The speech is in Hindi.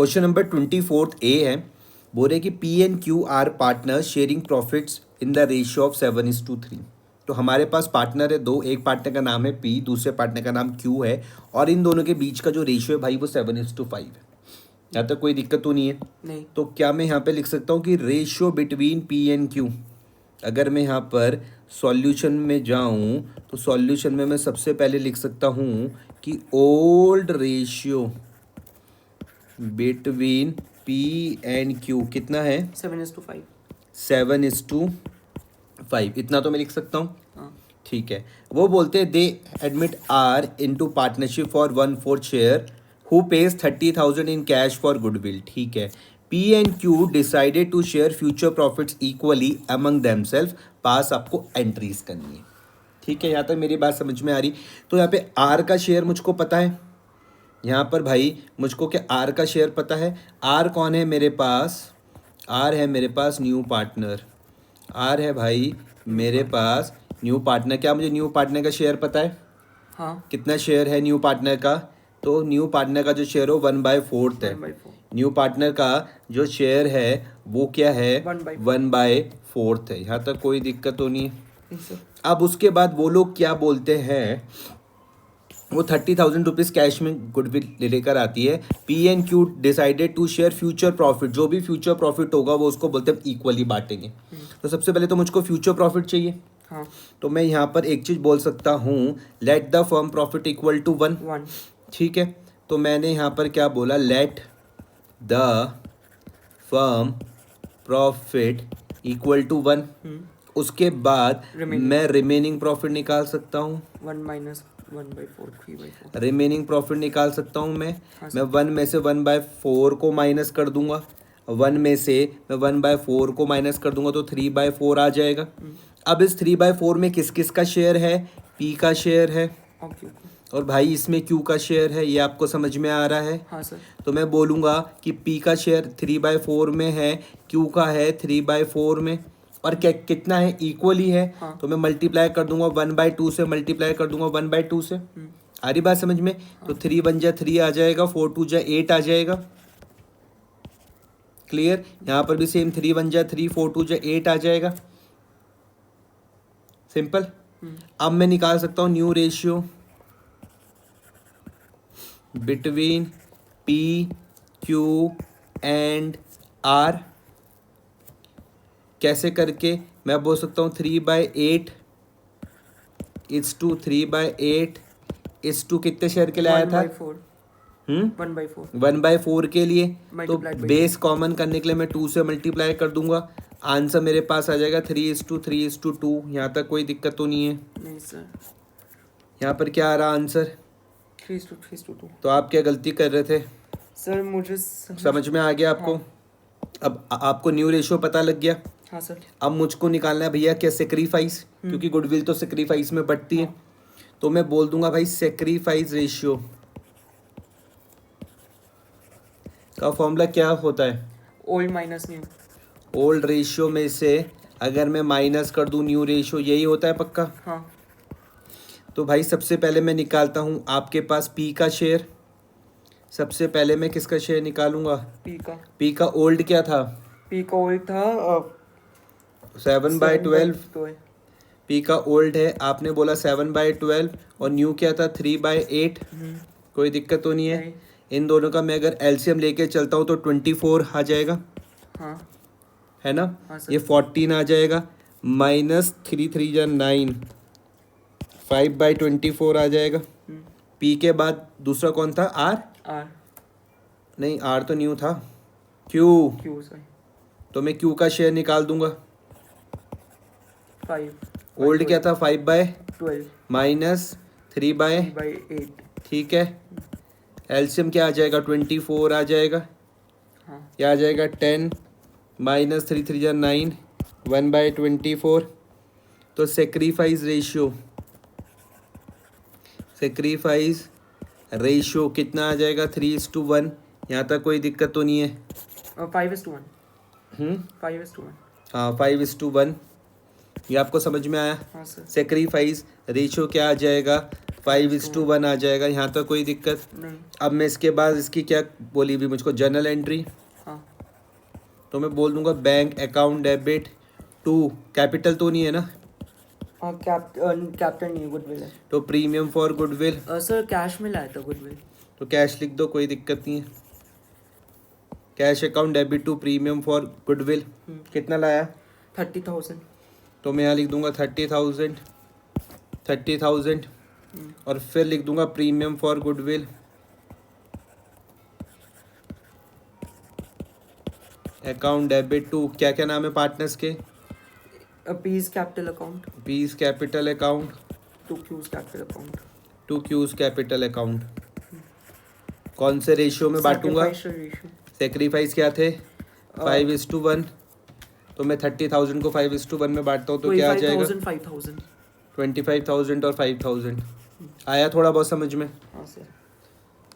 क्वेश्चन नंबर 24 ए है, बोल रहे कि P and Q R partner sharing profits in the ratio of 7:3। तो हमारे पास पार्टनर है दो, एक पार्टनर का नाम है पी, दूसरे पार्टनर का नाम क्यू है, और इन दोनों के बीच का जो रेशियो है भाई वो 7:5 है। यहाँ तक कोई दिक्कत तो नहीं है? नहीं। तो क्या मैं यहाँ पे लिख सकता हूँ कि ratio between P and Q, अगर मैं यहाँ पर सॉल्यूशन में जाऊँ तो सॉल्यूशन में मैं सबसे पहले लिख सकता हूँ कि old ratio between P and Q कितना है? 7:5। 7:5, इतना तो मैं लिख सकता हूँ। हाँ। ठीक है। वो बोलते हैं they admit R into partnership for 1/4 share who pays 30,000 in cash for goodwill. ठीक है। P and Q decided to share future profits equally among themself. पास आपको एंट्रीज करनी है। ठीक है, यहाँ तक मेरी बात समझ में आ रही? तो यहाँ पे आर का शेयर मुझको पता है, यहाँ पर भाई मुझको क्या आर का शेयर पता है? आर कौन है मेरे पास? आर है मेरे पास न्यू पार्टनर। आर है भाई मेरे पास न्यू पार्टनर। क्या मुझे न्यू पार्टनर का शेयर पता है? हाँ। कितना शेयर है न्यू पार्टनर का? तो न्यू पार्टनर का जो शेयर हो 1/4 है। 1/4। न्यू पार्टनर का जो शेयर है वो क्या है? 1/4 है। यहाँ तक कोई दिक्कत तो नहीं है? नहीं सर। अब उसके बाद वो लोग क्या बोलते हैं, वो 30,000 रुपीज़ कैश में गुडविल लेकर आती है। P and Q decided to share future profit. जो भी फ्यूचर प्रॉफिट होगा वो उसको बोलते हैं इक्वली बांटेंगे। तो सबसे पहले तो मुझको फ्यूचर प्रॉफिट चाहिए। हाँ। तो मैं यहाँ पर एक चीज़ बोल सकता हूँ, let the firm profit equal to 1। ठीक है। तो मैंने यहाँ पर क्या बोला? Let the firm profit equal to 1। उसके बाद मैं रिमेनिंग प्रॉफिट निकाल सकता हूँ। 1 - 1/4 3/4 रिमेनिंग प्रॉफिट निकाल सकता हूँ मैं। हाँ मैं 1 में से 1/4 को माइनस कर दूंगा। 1 में से मैं 1/4 को माइनस कर दूंगा तो 3/4 आ जाएगा। अब इस 3/4 में किस किस का शेयर है? पी का शेयर है और भाई इसमें क्यू का शेयर है। ये आपको समझ में आ रहा है? हाँ सर। तो मैं बोलूँगा कि पी का शेयर 3/4 में है, क्यू का है 3/4 में, और क्या कितना है? इक्वली है। हाँ। तो मैं मल्टीप्लाई कर दूंगा 1/2 से, मल्टीप्लाई कर दूंगा 1/2 से। आ रही बात समझ में? तो 3 1 जा 3 आ जाएगा, 4 2 जा 8 आ जाएगा। क्लियर? यहाँ पर भी सेम 3 1 जा 3, 4 2 जा 8 आ जाएगा। सिंपल। अब मैं निकाल सकता हूँ new ratio between P Q and R. कैसे करके? मैं बोल सकता हूँ 3/8 इज टू 3/8 इज टू कितने शेयर के लिए आया था? 1/4 1/4 के लिए। तो Multiplied by बेस कॉमन करने के लिए मैं 2 से मल्टीप्लाई कर दूंगा। आंसर मेरे पास आ जाएगा 3:3:2। यहाँ तक कोई दिक्कत तो नहीं है? नहीं सर। यहाँ पर क्या आ रहा आंसर? 3:2 तो आप क्या गलती कर रहे थे? सर मुझे समझ में आ गया आपको? अब आपको न्यू रेशियो पता लग गया। हाँ सर। अब मुझको निकालना है भैया क्या? सेक्रीफाइस, क्योंकि गुडविल तो सेक्रीफाइस में बढ़ती है। तो मैं बोल दूंगा भाई सेक्रीफाइस रेशियो का फॉर्मूला क्या होता है? Old minus new. Old ratio में से अगर मैं माइनस कर दूं न्यू रेशियो, यही होता है पक्का? हाँ। तो भाई सबसे पहले मैं निकालता हूं आपके पास पी का शेयर। सबसे पहले मैं किसका शेयर निकालूंगा? पी का ओल्ड क्या था? पी का ओल्ड था 7/12। पी का ओल्ड है, आपने बोला 7/12, और न्यू क्या था? 3/8। कोई दिक्कत तो नहीं है? नहीं। इन दोनों का मैं अगर एलसीएम लेके चलता हूँ तो 24 आ जाएगा। हाँ। है ना? हाँ सर। ये 14 आ जाएगा। -3 3 जा 9, 5/24 आ जाएगा। पी के बाद दूसरा कौन था? आर नहीं, आर तो न्यू था। Q sir. तो मैं क्यू का शेयर निकाल दूंगा। 5 ओल्ड क्या था? 5/12 - -3/8। ठीक है। एलसीएम क्या आ जाएगा? 24 आ जाएगा। हाँ। क्या आ जाएगा? 10 -3 3 जा 9, 1/24। तो सेक्रीफाइस रेशियो कितना आ जाएगा? 3:1। यहाँ तक कोई दिक्कत तो नहीं है? 5:1 हाँ, 5:1। ये आपको समझ में आया? हाँ सर। सेक्रीफाइस रेशियो क्या आ जाएगा? 5:1 आ जाएगा, यहाँ तो कोई दिक्कत। नहीं। अब मैं इसके बाद इसकी क्या बोली हुई मुझको, जर्नल एंट्री, हाँ तो मैं बोल दूंगा bank account debit to, capital तो नहीं है ना, हाँ कैपिटल नहीं, गुडविल है। तो premium for goodwill, sir cash में लाया था गुडविल। तो कैश लिख दो, कोई दिक्कत नहीं है। Cash account debit to premium for goodwill, कितना लाया? 30,000। तो मैं यहाँ लिख दूंगा 30,000 और फिर लिख दूंगा premium for goodwill account debit to, क्या क्या नाम है पार्टनर्स के? P's capital account, P's capital account to Q's capital account, to Q's capital account. कौन से रेशियो में बांटूंगा? सेक्रीफाइस क्या थे? 5:1, तो मैं 30,000 को 5:1 में बांटता हूँ तो क्या आ जाएगा? 5,000 25,000 और 5,000। आया थोड़ा बहुत समझ में?